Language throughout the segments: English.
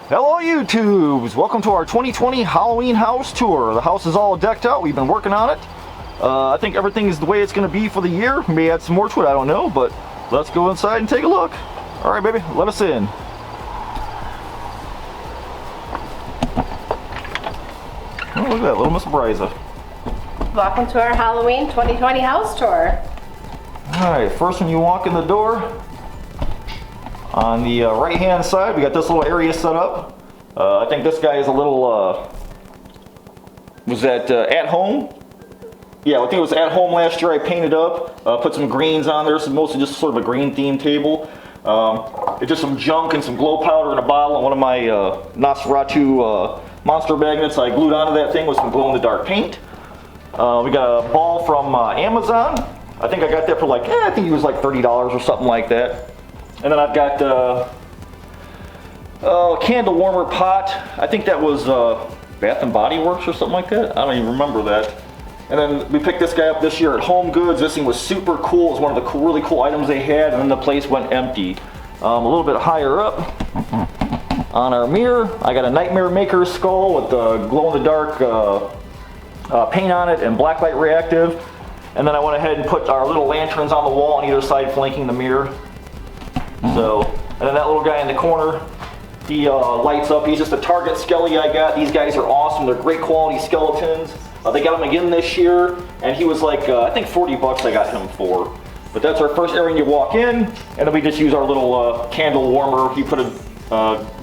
Hello YouTubes! Welcome to our 2020 Halloween house tour. The house is all decked out. We've been working on it. I think everything is the way it's going to be for the year. We may add some more to it, I don't know, but let's go inside and take a look. Alright baby, let us in. Oh, look at that, little Miss Briza. Welcome to our Halloween 2020 house tour. Alright, first when you walk in the door, on the right hand side we got this little area set up. I think this guy is a little, was that at home? Yeah, I think it was at home last year. I painted up, put some greens on there, so mostly just sort of a green themed table. It's just some junk and some glow powder in a bottle and one of my Nosferatu monster magnets I glued onto that thing with some glow in the dark paint. We got a ball from Amazon. I think I got that for like, I think it was like $30 or something like that. And then I've got a candle warmer pot. I think that was Bath and Body Works or something like that. I don't even remember that. And then we picked this guy up this year at Home Goods. This thing was super cool. It was one of the really cool items they had, and then the place went empty. A little bit higher up on our mirror, I got a Nightmare Maker skull with the glow-in-the-dark paint on it and blacklight reactive. And then I went ahead and put our little lanterns on the wall on either side flanking the mirror. So, and then that little guy in the corner, he lights up. He's just a Target skelly I got. These guys are awesome. They're great quality skeletons. They got him again this year, and he was like, I think 40 bucks I got him for. But that's our first area you walk in, and then we just use our little candle warmer. You put a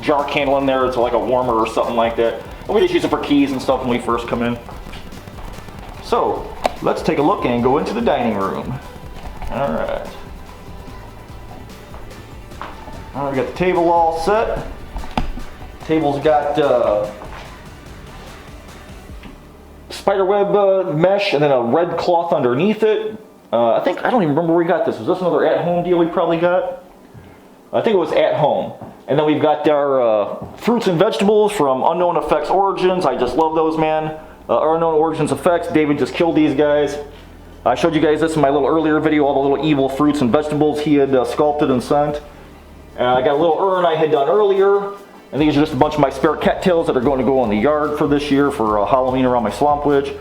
jar candle in there, it's like a warmer or something like that. And we just use it for keys and stuff when we first come in. So, let's take a look and go into the dining room. Alright. Alright, we got the table all set. Table's got spiderweb mesh and then a red cloth underneath it. I don't even remember where we got this. Was this another at-home deal we probably got? I think it was at home. And then we've got our fruits and vegetables from Unknown Effects Origins. I just love those, man. Unknown Origins Effects. David just killed these guys. I showed you guys this in my little earlier video, all the little evil fruits and vegetables he had sculpted and sent. I got a little urn I had done earlier. And these are just a bunch of my spare cattails that are going to go in the yard for this year for Halloween around my swamp witch.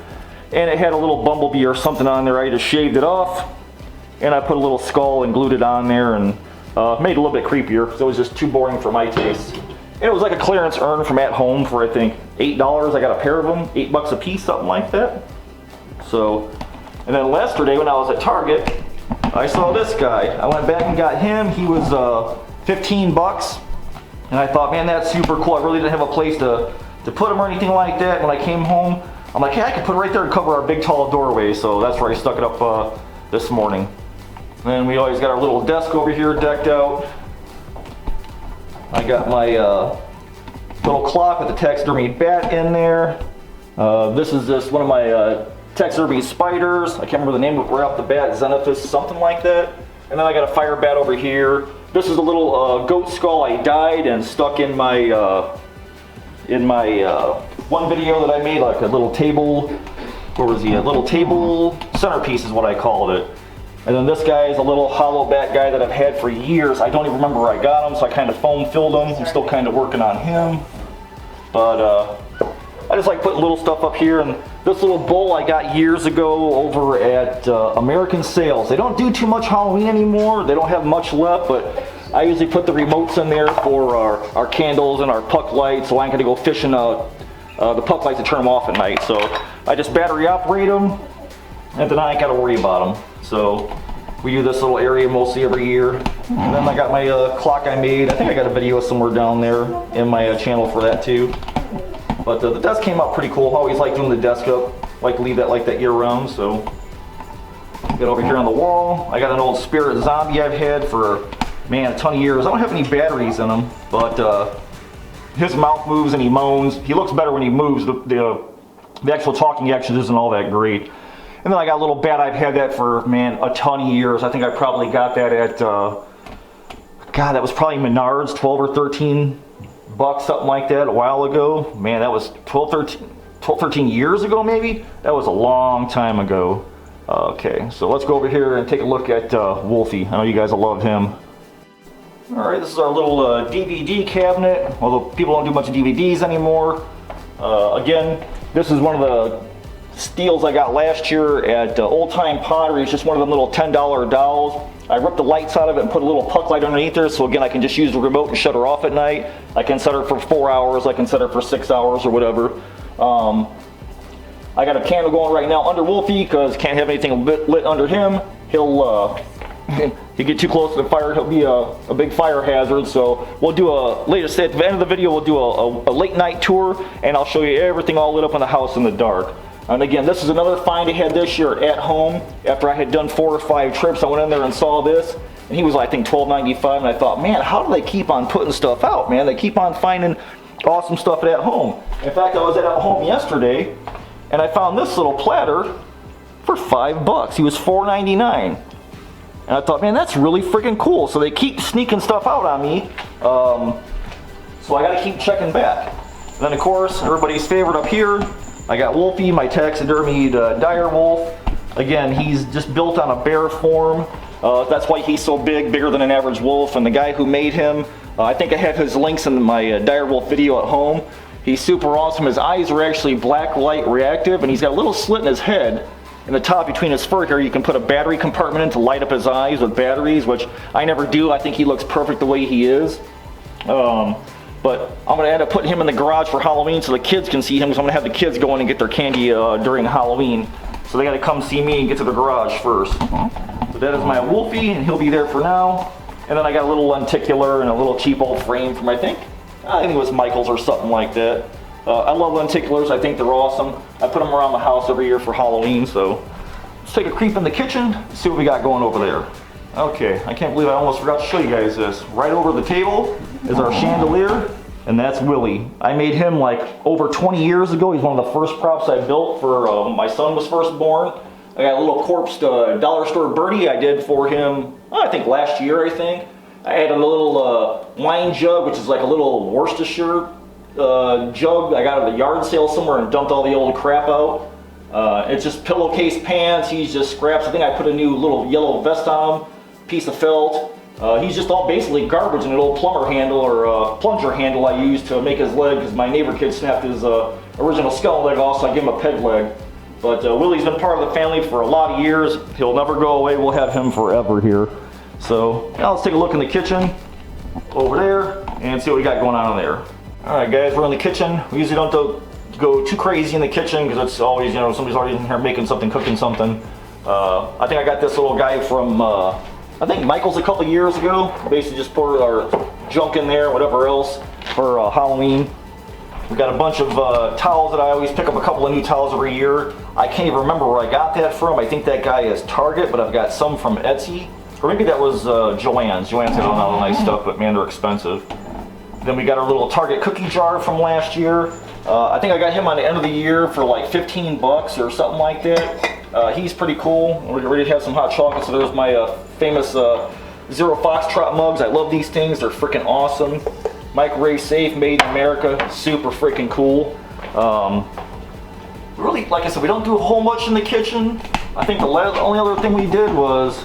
And it had a little bumblebee or something on there. I just shaved it off. And I put a little skull and glued it on there and made it a little bit creepier because it was just too boring for my taste. And it was like a clearance urn from At Home for I think $8. I got a pair of them, $8 a piece, something like that. So, and then yesterday when I was at Target, I saw this guy. I went back and got him. He was 15 bucks. And I thought, man, that's super cool. I really didn't have a place to put him or anything like that. When I came home, I'm like, hey, I could put it right there and cover our big tall doorway. So that's where I stuck it up this morning. And then we always got our little desk over here decked out. I got my little clock with the taxidermy bat in there. This is just one of my taxidermy spiders. I can't remember the name of it right off the bat, Xenophus, something like that. And then I got a fire bat over here. This is a little goat skull I dyed and stuck in my one video that I made, like a little table. Where was he? A little table centerpiece is what I called it. And then this guy is a little hollow bat guy that I've had for years. I don't even remember where I got him, so I kind of foam filled him. I'm still kind of working on him. But I just like putting little stuff up here. And this little bowl I got years ago over at American Sales. They don't do too much Halloween anymore. They don't have much left, but I usually put the remotes in there for our candles and our puck lights, so I ain't gonna go fishing the puck lights to turn them off at night. So I just battery operate them, and then I ain't gotta worry about them. So we do this little area mostly every year. And then I got my clock I made. I think I got a video somewhere down there in my channel for that too. But the desk came out pretty cool. I always like doing the desk up. Like to leave that like that year round. So get over here on the wall. I got an old spirit zombie I've had for, man, a ton of years. I don't have any batteries in them, but his mouth moves and he moans. He looks better when he moves. The actual talking action isn't all that great. And then I got a little bat. I've had that for, man, a ton of years. I think I probably got that at, God, that was probably Menards, 12 or 13 bucks, something like that, a while ago. Man, that was 12, 13 years ago, maybe? That was a long time ago. Okay, so let's go over here and take a look at Wolfie. I know you guys will love him. Alright, this is our little DVD cabinet, although people don't do much of DVDs anymore. Again, this is one of the steals I got last year at Old Time Pottery. It's just one of them little $10 dolls. I ripped the lights out of it and put a little puck light underneath her, so again I can just use the remote and shut her off at night. I can set her for 4 hours, I can set her for 6 hours or whatever. I got a candle going right now under Wolfie because can't have anything lit under him. He'll get too close to the fire, he'll be a big fire hazard. So we'll do at the end of the video, we'll do a late night tour and I'll show you everything all lit up in the house in the dark. And again, this is another find I had this year at home. After I had done 4 or 5 trips, I went in there and saw this. And he was, I think, $12.95. And I thought, man, how do they keep on putting stuff out, man? They keep on finding awesome stuff at home. In fact, I was at home yesterday, and I found this little platter for $5. He was $4.99. And I thought, man, that's really freaking cool. So they keep sneaking stuff out on me. So I got to keep checking back. And then, of course, everybody's favorite up here, I got Wolfie, my taxidermied dire wolf. Again, he's just built on a bear form. That's why he's so big, bigger than an average wolf. And the guy who made him, I think I have his links in my dire wolf video at home. He's super awesome. His eyes are actually black light reactive, and he's got a little slit in his head. In the top between his fur here, you can put a battery compartment in to light up his eyes with batteries, which I never do. I think he looks perfect the way he is. But I'm going to end up putting him in the garage for Halloween so the kids can see him, because I'm going to have the kids go in and get their candy during Halloween. So they got to come see me and get to the garage first. So that is my Wolfie, and he'll be there for now. And then I got a little lenticular and a little cheap old frame from, I think it was Michael's or something like that. I love lenticulars. I think they're awesome. I put them around the house every year for Halloween. So let's take a creep in the kitchen, see what we got going over there. Okay, I can't believe I almost forgot to show you guys this. Right over the table is our chandelier, and that's Willie. I made him like over 20 years ago. He's one of the first props I built for my son was first born. I got a little corpsed dollar store birdie I did for him, I think last year, I think. I had a little wine jug, which is like a little Worcestershire jug I got at a yard sale somewhere and dumped all the old crap out. It's just pillowcase pants, he's just scraps. I think I put a new little yellow vest on him, piece of felt. He's just all basically garbage and an old plumber handle or plunger handle I used to make his leg, because my neighbor kid snapped his original skull leg off, so I gave him a peg leg. But Willie's been part of the family for a lot of years. He'll never go away. We'll have him forever here. So now let's take a look in the kitchen over there and see what we got going on in there. Alright guys, we're in the kitchen. We usually don't go too crazy in the kitchen because it's always, you know, somebody's already in here making something, cooking something. I think I got this little guy from, I think Michael's a couple years ago. Basically just put our junk in there, whatever else, for Halloween. We've got a bunch of towels that I always pick up a couple of new towels every year. I can't even remember where I got that from. I think that guy is Target, but I've got some from Etsy. Or maybe that was Joann's. Joann's has a lot of nice stuff, but man, they're expensive. Then we got our little Target cookie jar from last year. I think I got him on the end of the year for like 15 bucks or something like that. He's pretty cool. We're ready to have some hot chocolate. So there's my famous Zero Foxtrot mugs. I love these things. They're freaking awesome. Microwave safe, made in America. Super freaking cool. Really, like I said, we don't do a whole much in the kitchen. I think the only other thing we did was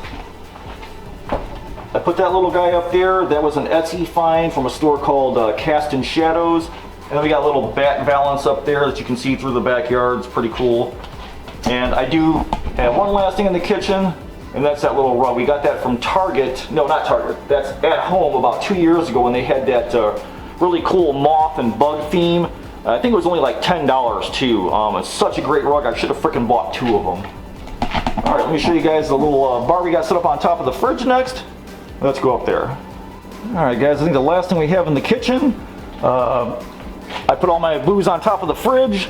I put that little guy up there. That was an Etsy find from a store called Cast in Shadows. And then we got a little bat valance up there that you can see through the backyard. It's pretty cool. And I do have one last thing in the kitchen, and that's that little rug. We got that from Target. No, not Target. That's at home about 2 years ago when they had that really cool moth and bug theme. I think it was only like $10 too. It's such a great rug. I should have freaking bought 2 of them. All right, let me show you guys the little bar we got set up on top of the fridge next. Let's go up there. All right, guys, I think the last thing we have in the kitchen, I put all my booze on top of the fridge.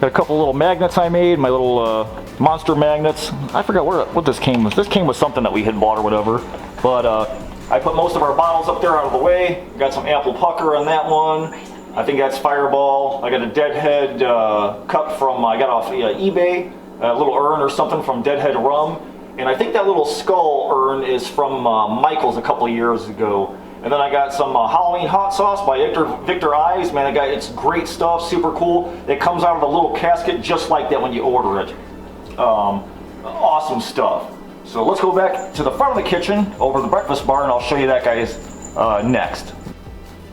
Got a couple little magnets I made, my little monster magnets. I forgot what this came with. This came with something that we had bought or whatever. But I put most of our bottles up there out of the way. Got some apple pucker on that one. I think that's Fireball. I got a Deadhead cup from, I got off eBay. A little urn or something from Deadhead Rum. And I think that little skull urn is from Michael's a couple of years ago. And then I got some Halloween hot sauce by Victor Eyes. Man, it's great stuff, super cool. It comes out of a little casket just like that when you order it. Awesome stuff. So let's go back to the front of the kitchen over the breakfast bar, and I'll show you that, guys, next.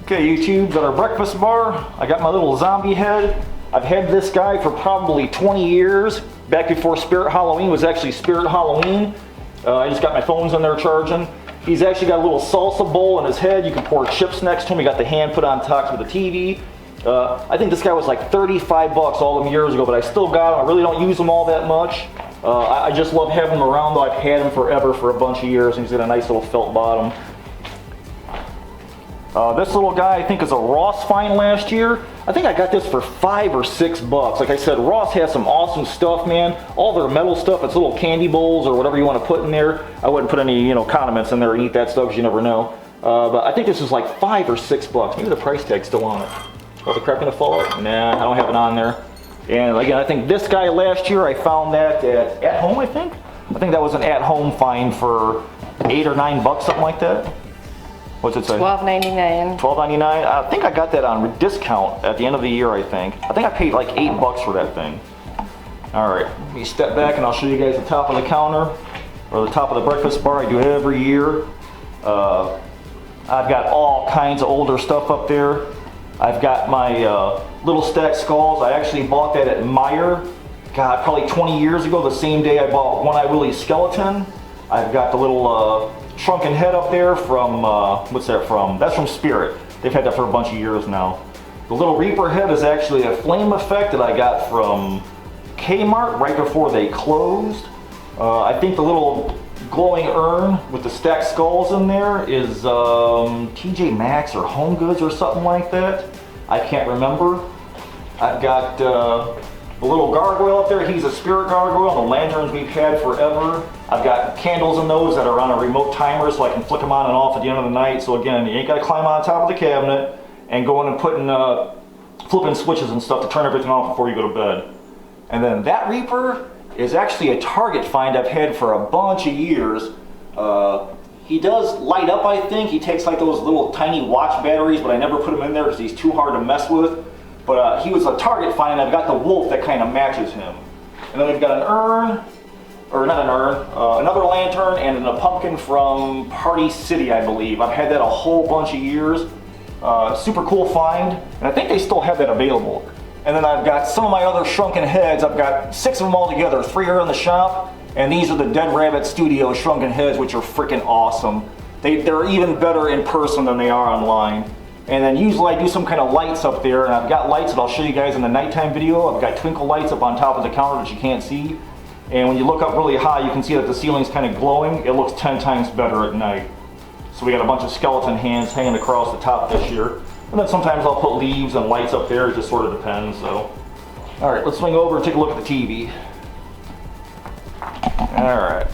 Okay, YouTube, got our breakfast bar. I got my little zombie head. I've had this guy for probably 20 years. Back before Spirit Halloween was actually Spirit Halloween. I just got my phones in there charging. He's actually got a little salsa bowl in his head. You can pour chips next to him. He got the hand put on top of the TV. I think this guy was like 35 bucks all them years ago, but I still got him. I really don't use them all that much. I just love having him around, though. I've had him forever for a bunch of years, and he's got a nice little felt bottom. This little guy I think is a Ross find last year. I think I got this for 5 or 6 bucks. Like I said, Ross has some awesome stuff, man. All their metal stuff, it's little candy bowls or whatever you want to put in there. I wouldn't put any, condiments in there and eat that stuff because you never know. But I think this was like 5 or 6 bucks. Maybe the price tag's still on it. Oh, the crap gonna fall out? Nah, I don't have it on there. And again, I think this guy last year, I found that at home, I think. I think that was an at-home find for 8 or 9 bucks, something like that. What's it say? $12.99. $12.99. I think I got that on discount at the end of the year, I think. I think I paid like 8 bucks for that thing. Alright, let me step back and I'll show you guys the top of the counter, or the top of the breakfast bar I do every year. I've got all kinds of older stuff up there. I've got my little stacked skulls. I actually bought that at Meijer. God, probably 20 years ago, the same day I bought One Eye Willie's skeleton. I've got the little shrunken head up there from, what's that from? That's from Spirit. They've had that for a bunch of years now. The little Reaper head is actually a flame effect that I got from Kmart right before they closed. I think the little glowing urn with the stacked skulls in there is TJ Maxx or Home Goods or something like that. I can't remember. I've got the little gargoyle up there. He's a spirit gargoyle. The lanterns we've had forever. I've got candles in those that are on a remote timer so I can flick them on and off at the end of the night. So again, you ain't got to climb on top of the cabinet and go in and putting flipping switches and stuff to turn everything off before you go to bed. And then that Reaper is actually a Target find I've had for a bunch of years. He does light up, I think. He takes like those little tiny watch batteries, but I never put him in there because he's too hard to mess with. But he was a Target find, and I've got the wolf that kind of matches him. And then we've got an urn, or not an urn, another lantern, and then a pumpkin from Party City, I believe. I've had that a whole bunch of years. Super cool find, and I think they still have that available. And then I've got some of my other shrunken heads. I've got 6 of them all together. 3 are in the shop, and these are the Dead Rabbit Studio shrunken heads, which are freaking awesome. They're even better in person than they are online. And then usually I do some kind of lights up there, and I've got lights that I'll show you guys in the nighttime video. I've got twinkle lights up on top of the counter that you can't see. And when you look up really high, you can see that the ceiling's kind of glowing. It looks 10 times better at night. So we got a bunch of skeleton hands hanging across the top this year. And then sometimes I'll put leaves and lights up there. It just sort of depends. So, all right, let's swing over and take a look at the TV. All right,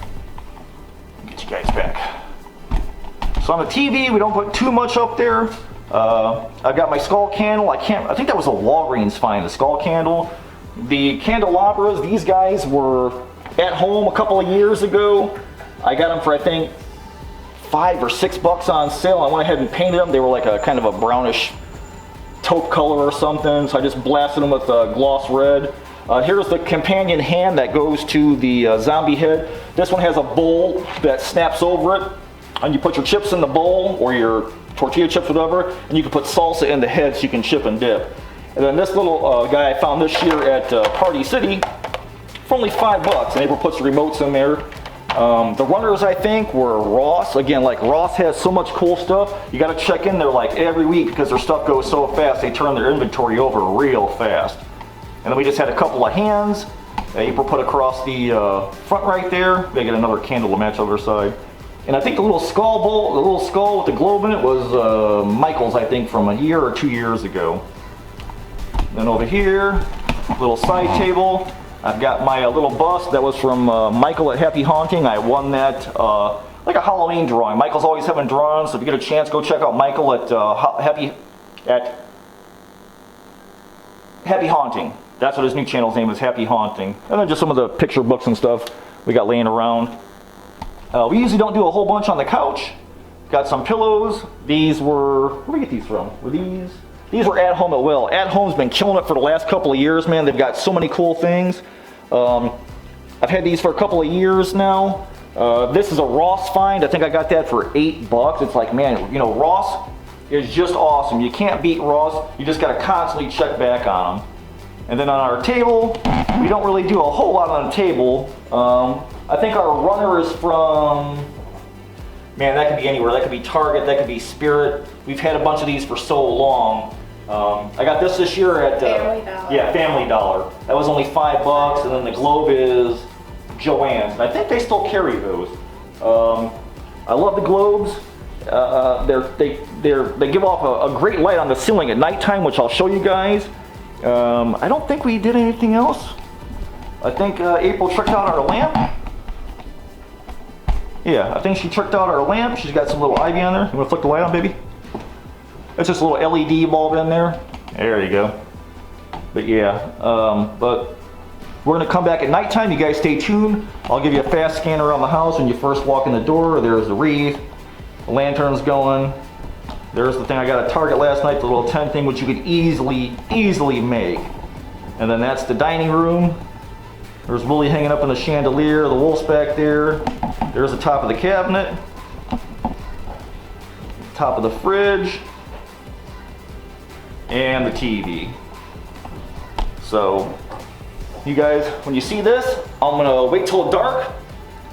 get you guys back. So on the TV, we don't put too much up there. I've got my skull candle. I think that was a Walgreens find, the skull candle. The candelabras, these guys were at home a couple of years ago. I got them for, I think, 5 or 6 bucks on sale. I went ahead and painted them. They were like a kind of a brownish taupe color or something, so I just blasted them with gloss red. Here's the companion hand that goes to the zombie head. This one has a bowl that snaps over it, and you put your chips in the bowl, or your tortilla chips, whatever, and you can put salsa in the head so you can chip and dip. And then this little guy I found this year at Party City for only 5 bucks, and they put some remotes in there. The runners, I think, were Ross. Again, like Ross has so much cool stuff. You got to check in there like every week because their stuff goes so fast. They turn their inventory over real fast. And then we just had a couple of hands that April put across the front right there. They get another candle to match the other side. And I think the little skull bowl, the little skull with the globe in it was Michael's, I think, from a year or 2 years ago. Then over here, little side table. I've got my little bust that was from Michael at Happy Haunting. I won that like a Halloween drawing. Michael's always having drawings, so if you get a chance, go check out Michael at Happy Haunting. That's what his new channel's name is, Happy Haunting. And then just some of the picture books and stuff we got laying around. We usually don't do a whole bunch on the couch. Got some pillows. These were, where did we get these from? Were these? These were At Home at Will. At Home's been killing it for the last couple of years, man. They've got so many cool things. I've had these for a couple of years now. This is a Ross find. I think I got that for $8. It's like, man, you know, Ross is just awesome. You can't beat Ross. You just got to constantly check back on them. And then on our table, we don't really do a whole lot on the table. I think our runner is from, man, that could be anywhere. That could be Target, that could be Spirit. We've had a bunch of these for so long. I got this year at Family Dollar. Yeah, Family Dollar. That was only $5, and then the globe is Joann's. And I think they still carry those. I love the globes. They give off a great light on the ceiling at nighttime, which I'll show you guys. I don't think we did anything else. I think April tricked out our lamp. Yeah, I think she tricked out our lamp. She's got some little ivy on there. You want to flick the light on, baby? That's just a little LED bulb in there. There you go. But yeah, but we're gonna come back at nighttime. You guys stay tuned. I'll give you a fast scan around the house. When you first walk in the door, there's the wreath, the lantern's going. There's the thing I got at Target last night, the little tent thing, which you could easily make. And then that's the dining room. There's Willie hanging up in the chandelier, the wolf's back there. There's the top of the cabinet. Top of the fridge. And the TV. So, you guys, when you see this, I'm gonna wait till it's dark.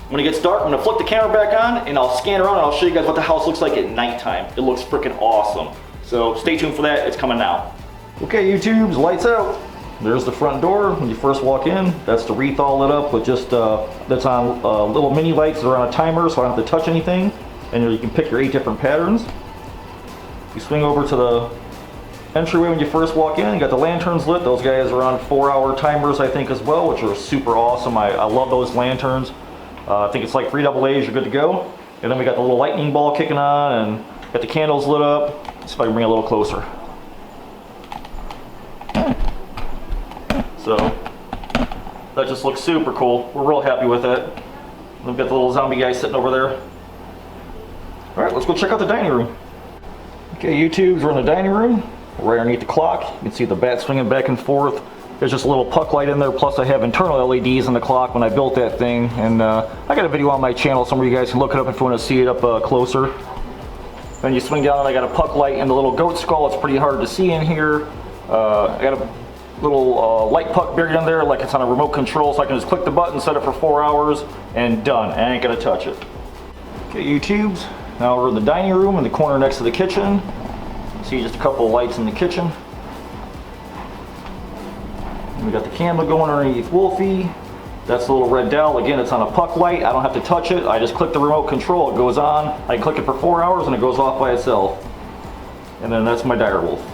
When it gets dark, I'm gonna flip the camera back on and I'll scan around and I'll show you guys what the house looks like at nighttime. It looks freaking awesome. So stay tuned for that, it's coming now. Okay, YouTubes, lights out. There's the front door when you first walk in. That's the wreath all lit up with just, that's on little mini lights that are on a timer so I don't have to touch anything. And you can pick your 8 different patterns. You swing over to the entryway when you first walk in. You got the lanterns lit. Those guys are on 4-hour timers, I think, as well, which are super awesome. I love those lanterns. I think it's like 3 AA's, you're good to go. And then we got the little lightning ball kicking on and got the candles lit up. Let's see if I can bring it a little closer. So that just looks super cool. We're real happy with it. We've got the little zombie guy sitting over there. All right, let's go check out the dining room. Okay, YouTubes, we're in the dining room. Right underneath the clock, you can see the bat swinging back and forth. There's just a little puck light in there, plus I have internal LEDs in the clock when I built that thing. And I got a video on my channel, some of you guys can look it up if you want to see it up closer. Then you swing down and I got a puck light and the little goat skull. It's pretty hard to see in here. I got a little light puck buried in there like it's on a remote control, so I can just click the button, set it for 4 hours, and done. I ain't gonna touch it. Okay, YouTubes, now we're in the dining room in the corner next to the kitchen. See just a couple of lights in the kitchen. And we got the candle going underneath Wolfie. That's the little red dowel. Again, it's on a puck light. I don't have to touch it. I just click the remote control. It goes on. I click it for 4 hours and it goes off by itself. And then that's my dire wolf.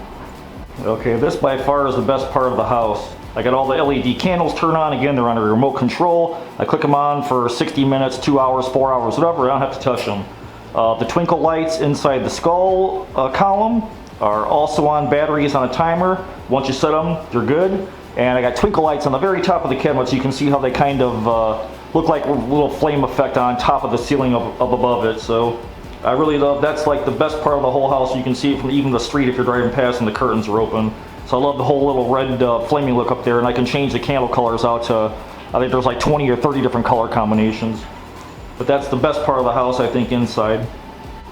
Okay, this by far is the best part of the house. I got all the LED candles turned on. Again, they're on a remote control. I click them on for 60 minutes, 2 hours, 4 hours, whatever. I don't have to touch them. The twinkle lights inside the skull column are also on batteries on a timer. Once you set them, they're good. And I got twinkle lights on the very top of the cabinet, so you can see how they kind of look like a little flame effect on top of the ceiling up above it. So I really love, that's like the best part of the whole house. You can see it from even the street if you're driving past and the curtains are open. So I love the whole little red flaming look up there, and I can change the candle colors out to, I think there's like 20 or 30 different color combinations. But that's the best part of the house, I think, inside.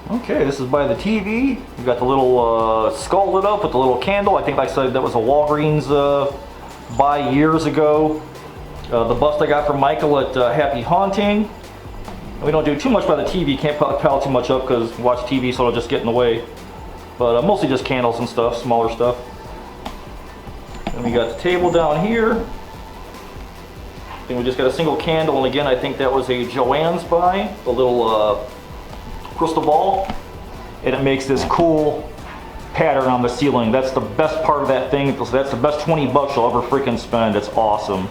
Okay, this is by the TV. We've got the little skull lit up with the little candle. I think like I said that was a Walgreens buy years ago. The bust I got from Michael at Happy Haunting. We don't do too much by the TV, can't pile too much up because we watch TV, so it'll just get in the way. But mostly just candles and stuff, smaller stuff. And we got the table down here. Then we just got a single candle, and again, I think that was a Joann's buy, the little crystal ball. And it makes this cool pattern on the ceiling. That's the best part of that thing. So that's the best 20 bucks you'll ever freaking spend. It's awesome.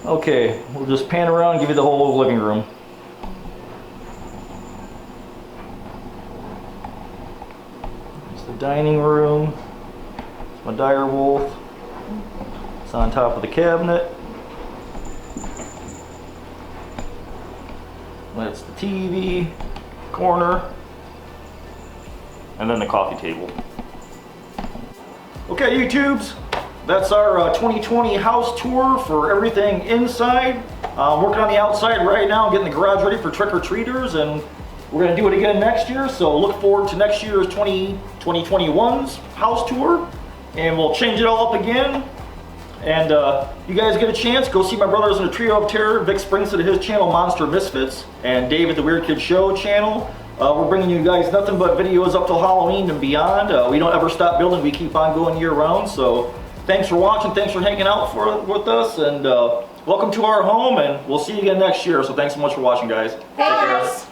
Okay, we'll just pan around and give you the whole living room. It's the dining room. It's my dire wolf. It's on top of the cabinet. That's the TV, corner, and then the coffee table. Okay, YouTubes, that's our 2020 house tour for everything inside. Working on the outside right now, getting the garage ready for trick-or-treaters, and we're going to do it again next year. So look forward to next year's 2021's house tour, and we'll change it all up again. And you guys get a chance, go see my brothers in a Trio of Terror. Vic Springs to his channel, Monster Misfits, and David the Weird Kid Show channel. We're bringing you guys nothing but videos up till Halloween and beyond. We don't ever stop building, we keep on going year round. So thanks for watching, thanks for hanging out with us, and welcome to our home, and we'll see you again next year. So thanks so much for watching, guys. Thanks.